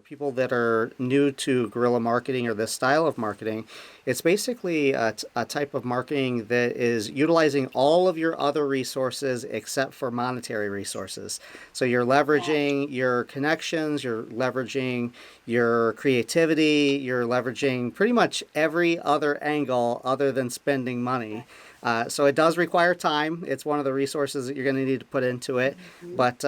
For people that are new to guerrilla marketing or this style of marketing, it's basically a type of marketing that is utilizing all of your other resources except for monetary resources. So you're leveraging your connections, you're leveraging your creativity, you're leveraging pretty much every other angle other than spending money. So it does require time. It's one of the resources that you're going to need to put into it. But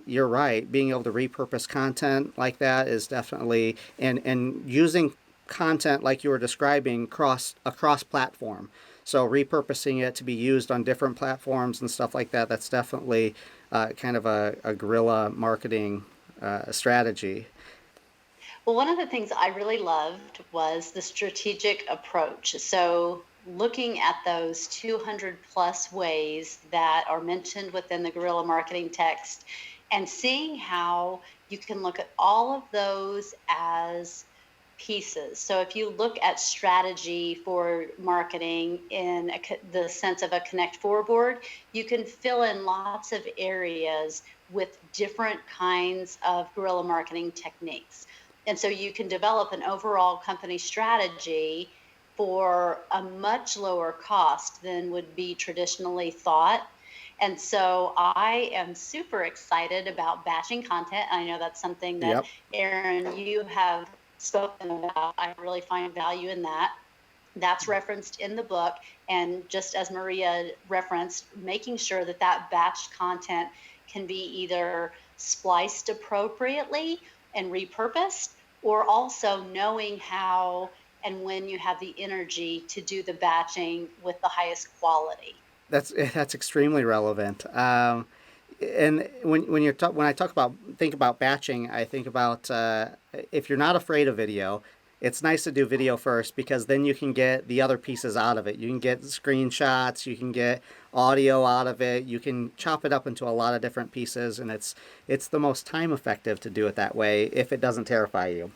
you're right. Being able to repurpose content like that is definitely, and using content like you were describing across platform. So repurposing it to be used on different platforms and stuff like that. That's definitely kind of a guerrilla marketing strategy. Well, one of the things I really loved was the strategic approach. So, looking at those 200 plus ways that are mentioned within the guerrilla marketing text and seeing how you can look at all of those as pieces. So, if you look at strategy for marketing in the sense of a Connect Four board, you can fill in lots of areas with different kinds of guerrilla marketing techniques. And so you can develop an overall company strategy for a much lower cost than would be traditionally thought. And so I am super excited about batching content. I know that's something that, Yep. Aaron, you have spoken about. I really find value in that. That's referenced in the book. And just as Maria referenced, making sure that that batched content can be either spliced appropriately and repurposed, or also knowing how and when you have the energy to do the batching with the highest quality. That's extremely relevant. And when I talk about think about batching, I think about if you're not afraid of video, it's nice to do video first because then you can get the other pieces out of it. You can get screenshots, you can get audio out of it, you can chop it up into a lot of different pieces, and it's the most time effective to do it that way if it doesn't terrify you.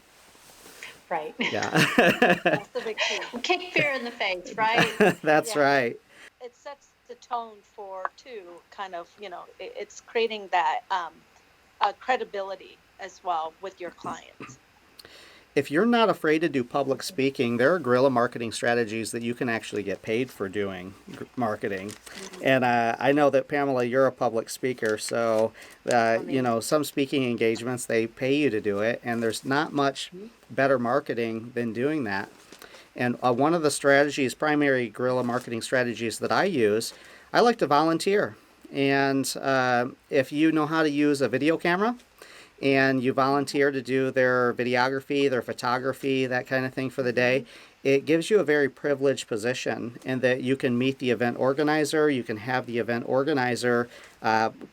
Right. Yeah, That's the big key. Kick fear in the face, right? that's Yeah, and right. it sets the tone for too, kind of, it's creating that credibility as well with your clients. If you're not afraid to do public speaking, there are guerrilla marketing strategies that you can actually get paid for doing marketing. And I know that Pamela, you're a public speaker, so Amazing. some speaking engagements they pay you to do it, and there's not much better marketing than doing that. And one of the strategies, primary guerrilla marketing strategies that I use, I like to volunteer. And if you know how to use a video camera, and you volunteer to do their videography, their photography, that kind of thing for the day, it gives you a very privileged position in that you can meet the event organizer, you can have the event organizer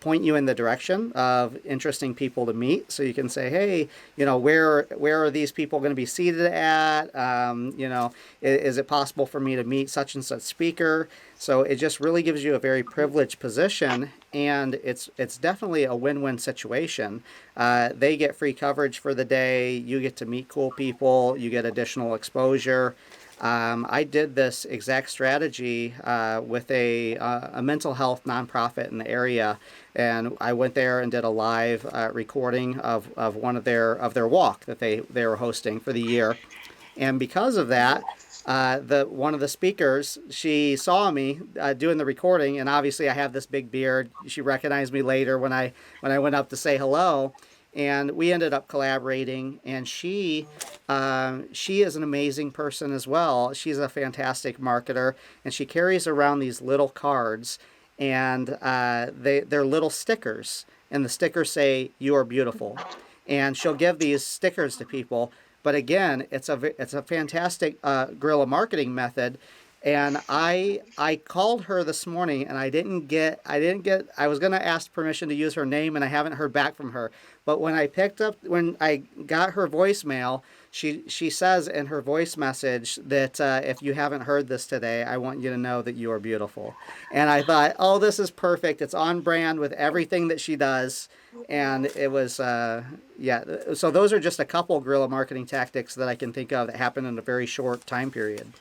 point you in the direction of interesting people to meet. So you can say, hey, where are these people going to be seated at? Is it possible for me to meet such and such speaker? So it just really gives you a very privileged position, and it's definitely a win-win situation. They get free coverage for the day. You get to meet cool people. You get additional exposure. I did this exact strategy with a mental health nonprofit in the area, and I went there and did a live recording of one of their walk that they were hosting for the year. And because of that, Yes. the one of the speakers, she saw me doing the recording, and obviously I have this big beard. She recognized me later when I went up to say hello, and we ended up collaborating. And she is an amazing person as well. She's a fantastic marketer, and she carries around these little cards, and they're little stickers, and the stickers say "You are beautiful," and she'll give these stickers to people. But again, it's a fantastic guerrilla marketing method. And I called her this morning, and I was gonna ask permission to use her name, and I haven't heard back from her. But when I got her voicemail, she says in her voice message that if you haven't heard this today, I want you to know that you are beautiful. And I thought, oh, this is perfect. It's on brand with everything that she does. And it was, yeah. So those are just a couple guerrilla marketing tactics that I can think of that happened in a very short time period.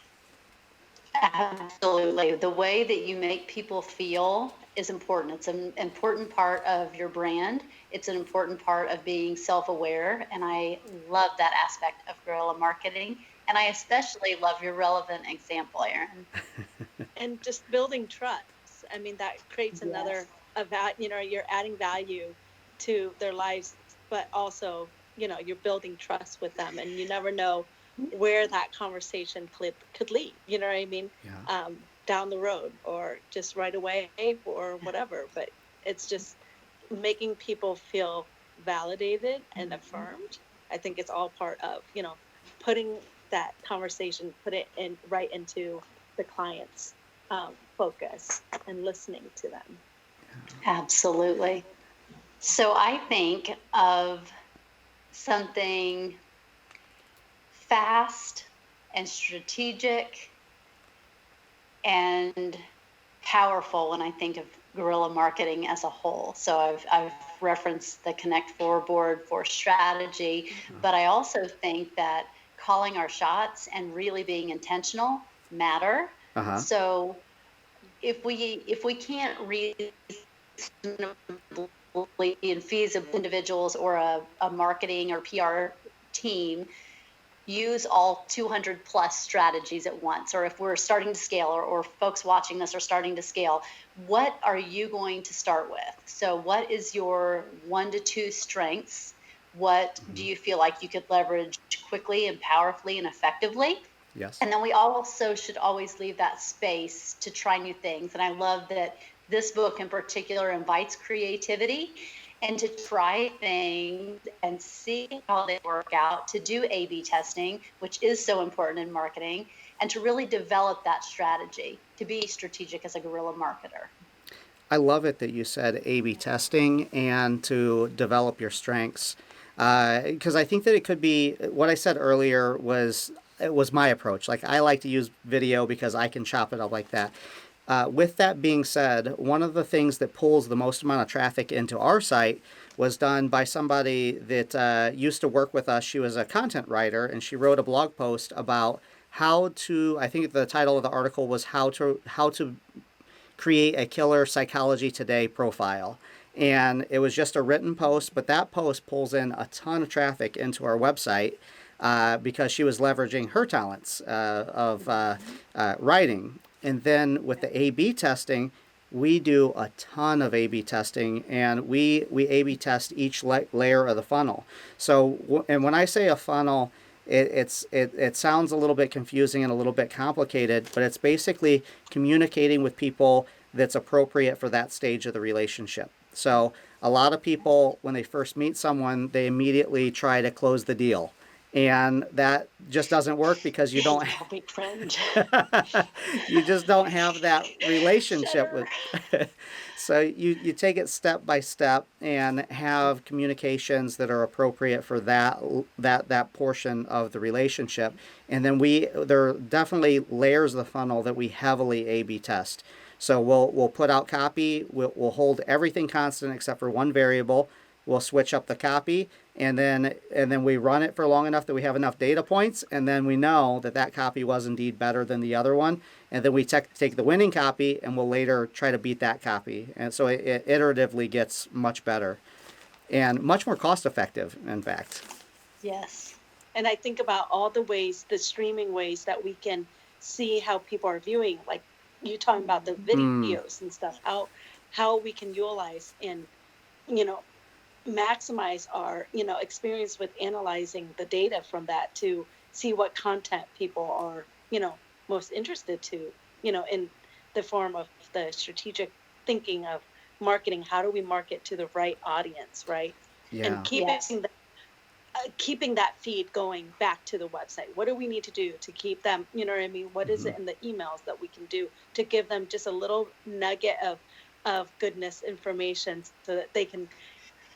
Absolutely. The way that you make people feel is important. It's an important part of your brand It's an important part of being self-aware, and I love that aspect of guerrilla marketing. And I especially love your relevant example, Aaron. And just building trust. I mean, that creates another Yes. you're adding value to their lives, but also, you're building trust with them, and you never know where that conversation could lead. You know what I mean? Yeah. Down the road, or just right away, or whatever. But it's just making people feel validated and affirmed. I think it's all part of, putting that conversation, put it in right into the client's focus and listening to them. Absolutely. So I think of something fast and strategic and powerful when I think of guerrilla marketing as a whole. So I've referenced the Connect Four board for strategy, but I also think that calling our shots and really being intentional matter. Uh-huh. So if we can't reasonably and feasibly individuals or a marketing or PR team use all 200 plus strategies at once, or if we're starting to scale, or folks watching this are starting to scale, what are you going to start with? So what is your 1 to 2 strengths? What do Mm-hmm. you feel like you could leverage quickly and powerfully and effectively? Yes. And then we also should always leave that space to try new things. And I love that this book in particular invites creativity and to try things and see how they work out, to do A B testing, which is so important in marketing, and to really develop that strategy to be strategic as a guerrilla marketer. I love it that you said A/B testing and to develop your strengths, because I think that it could be what I said earlier was it was my approach. Like I like to use video because I can chop it up like that. With that being said, one of the things that pulls the most amount of traffic into our site was done by somebody that used to work with us. She was a content writer, and she wrote a blog post about how to. I think the title of the article was how to create a killer psychology today profile. And it was just a written post, but that post pulls in a ton of traffic into our website because she was leveraging her talents of writing. And then with the A/B testing, we do a ton of A/B testing, and we A/B test each layer of the funnel. So, and when I say a funnel, it sounds a little bit confusing and a little bit complicated, but it's basically communicating with people that's appropriate for that stage of the relationship. So a lot of people, when they first meet someone, they immediately try to close the deal, and that just doesn't work because you don't Help me cringe. you just don't have that relationship Sure. with so you take it step by step and have communications that are appropriate for that portion of the relationship. And then there are definitely layers of the funnel that we heavily A/B test. So we'll put out copy, we'll hold everything constant except for one variable. We'll switch up the copy, and then we run it for long enough that we have enough data points, and then we know that that copy was indeed better than the other one, and then we take the winning copy and we'll later try to beat that copy, and so it iteratively gets much better and much more cost effective, in fact. Yes. And I think about all the streaming ways that we can see how people are viewing, like you talking about the Hmm. videos and stuff, how we can utilize and, you know, maximize our, experience with analyzing the data from that to see what content people are, most interested to, in the form of the strategic thinking of marketing. How do we market to the right audience, right? And Yeah. Yes. keeping that feed going back to the website. What do we need to do to keep them, you know what I mean? What is Hmm. it in the emails that we can do to give them just a little nugget of goodness information so that they can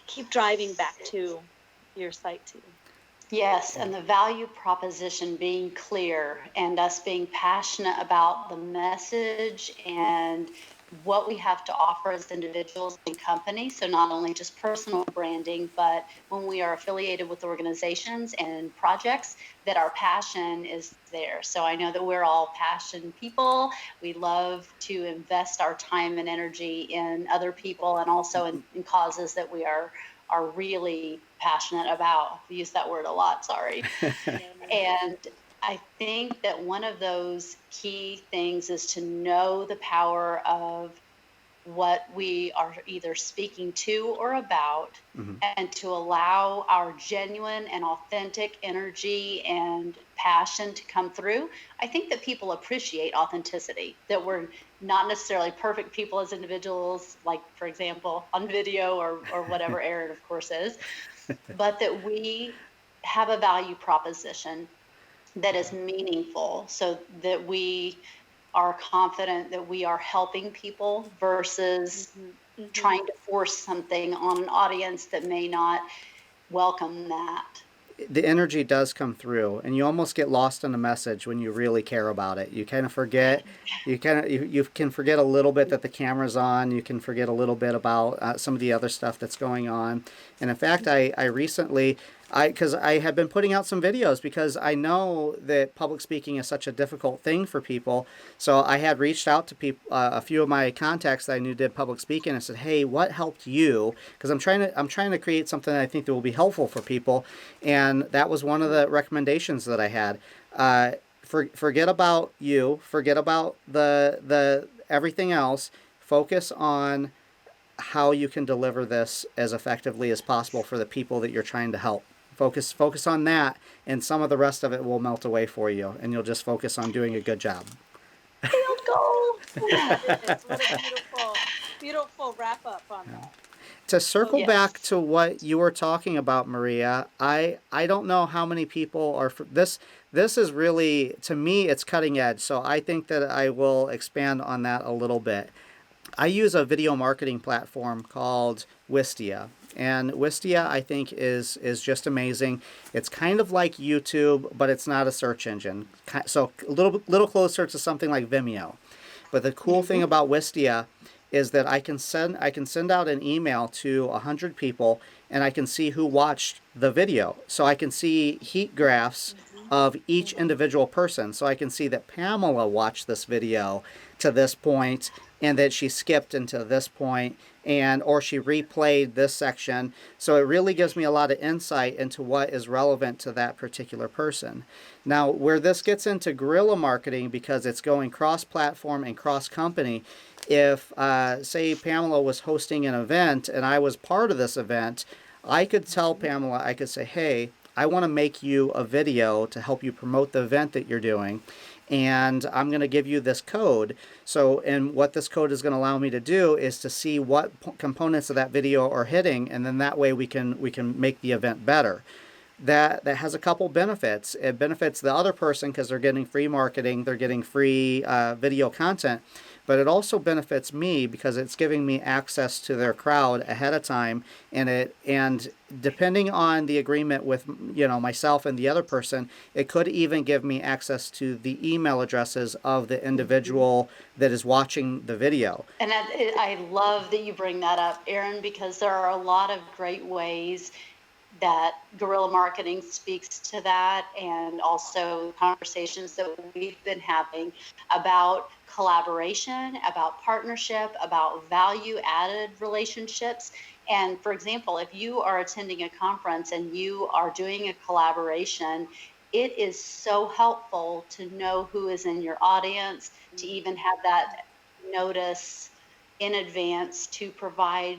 keep driving back to your site too? Yes, and the value proposition being clear and us being passionate about the message and what we have to offer as individuals and companies. So, not only just personal branding, but when we are affiliated with organizations and projects, that our passion is there. So, I know that we're all passion people. We love to invest our time and energy in other people and also in causes that we are are really passionate about. I use that word a lot, sorry. And I think that one of those key things is to know the power of what we are either speaking to or about, Mhm. and to allow our genuine and authentic energy and passion to come through. I think that people appreciate authenticity, that we're not necessarily perfect people as individuals, like, for example, on video or whatever Aaron, of course, is, but that we have a value proposition that is meaningful, so that we are confident that we are helping people versus Mm-hmm. Mm-hmm. trying to force something on an audience that may not welcome that. The energy does come through, and you almost get lost in the message when you really care about it. You kind of forget. You can forget a little bit that the camera's on. You can forget a little bit about some of the other stuff that's going on. And in fact, I recently, because I had been putting out some videos because I know that public speaking is such a difficult thing for people. So I had reached out to people, a few of my contacts that I knew did public speaking, and I said, "Hey, what helped you?" Because I'm trying to create something that I think that will be helpful for people, and that was one of the recommendations that I had. Forget about you, forget about the everything else. Focus on how you can deliver this as effectively as possible for the people that you're trying to help. Focus on that, and some of the rest of it will melt away for you, and you'll just focus on doing a good job. Field goal. That is. What a beautiful wrap up on that. To So circle good. back Yes. to what you were talking about, Maria, I don't know how many people are this. This is really, to me, it's cutting edge. So I think that I will expand on that a little bit. I use a video marketing platform called Wistia. And Wistia, I think, is just amazing. It's kind of like YouTube, but it's not a search engine. So a little closer to something like Vimeo. But the cool thing Mm-hmm. about Wistia is that I can send out an email to 100 people, and I can see who watched the video. So I can see heat graphs of each individual person. So I can see that Pamela watched this video to this point, and that she skipped into this point, and or she replayed this section. So it really gives me a lot of insight into what is relevant to that particular person. Now, where this gets into guerrilla marketing, because it's going cross-platform and cross-company, if say Pamela was hosting an event and I was part of this event, I could tell Pamela, I could say, hey, I want to make you a video to help you promote the event that you're doing, and I'm going to give you this code. So, and what this code is going to allow me to do is to see what components of that video are hitting, and then that way we can make the event better. That has a couple benefits. It benefits the other person because they're getting free marketing, they're getting free video content, but it also benefits me because it's giving me access to their crowd ahead of time, and depending on the agreement with myself and the other person, it could even give me access to the email addresses of the individual that is watching the video. And I love that you bring that up, Aaron, because there are a lot of great ways that guerrilla marketing speaks to that, and also conversations that we've been having about collaboration, about partnership, about value added relationships. And for example, if you are attending a conference and you are doing a collaboration, it is so helpful to know who is in your audience, to even have that notice in advance to provide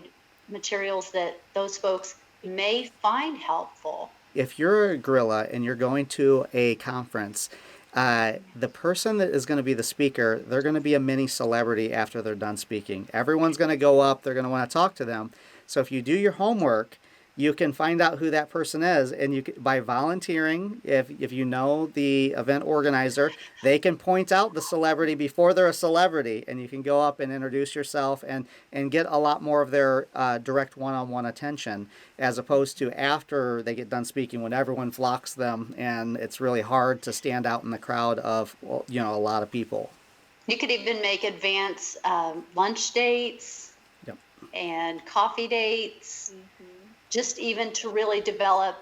materials that those folks may find helpful. If you're a gorilla and you're going to a conference, the person that is going to be the speaker, they're going to be a mini celebrity after they're done speaking. Everyone's going to go up, they're going to want to talk to them. So if you do your homework, you can find out who that person is, and by volunteering, if you know the event organizer, they can point out the celebrity before they're a celebrity, and you can go up and introduce yourself and get a lot more of their direct one-on-one attention, as opposed to after they get done speaking when everyone flocks them and it's really hard to stand out in the crowd of a lot of people. You could even make advance lunch dates Yep. and coffee dates, Mm-hmm. just even to really develop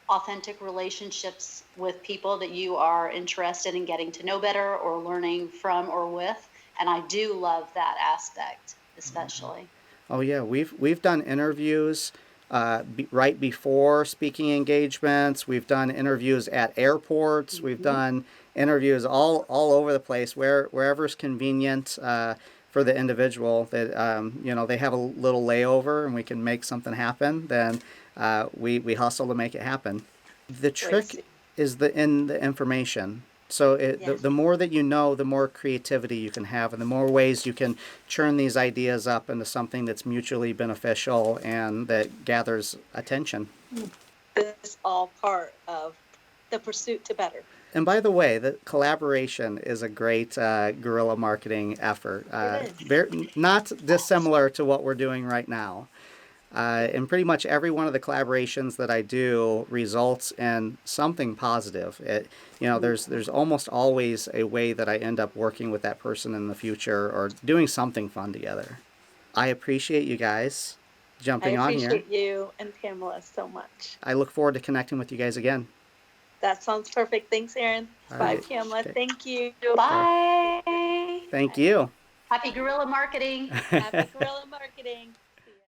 authentic relationships with people that you are interested in getting to know better or learning from or with. And I do love that aspect, especially. Oh yeah, we've done interviews right before speaking engagements. We've done interviews at airports. We've done interviews all over the place, wherever is convenient for the individual. That they have a little layover and we can make something happen. Then we hustle to make it happen. The trick is in the information. So the more that you know, the more creativity you can have, and the more ways you can churn these ideas up into something that's mutually beneficial and that gathers attention. This is all part of the pursuit to better. And by the way, the collaboration is a great guerrilla marketing effort. Not dissimilar to what we're doing right now. And pretty much every one of the collaborations that I do results in something positive. There's almost always a way that I end up working with that person in the future or doing something fun together. I appreciate you guys jumping on here. I appreciate you and Pamela so much. I look forward to connecting with you guys again. That sounds perfect. Thanks, Aaron. All Bye, right. Pamela. Okay. Thank you. Bye. Thank you. Happy guerrilla marketing. Happy guerrilla marketing.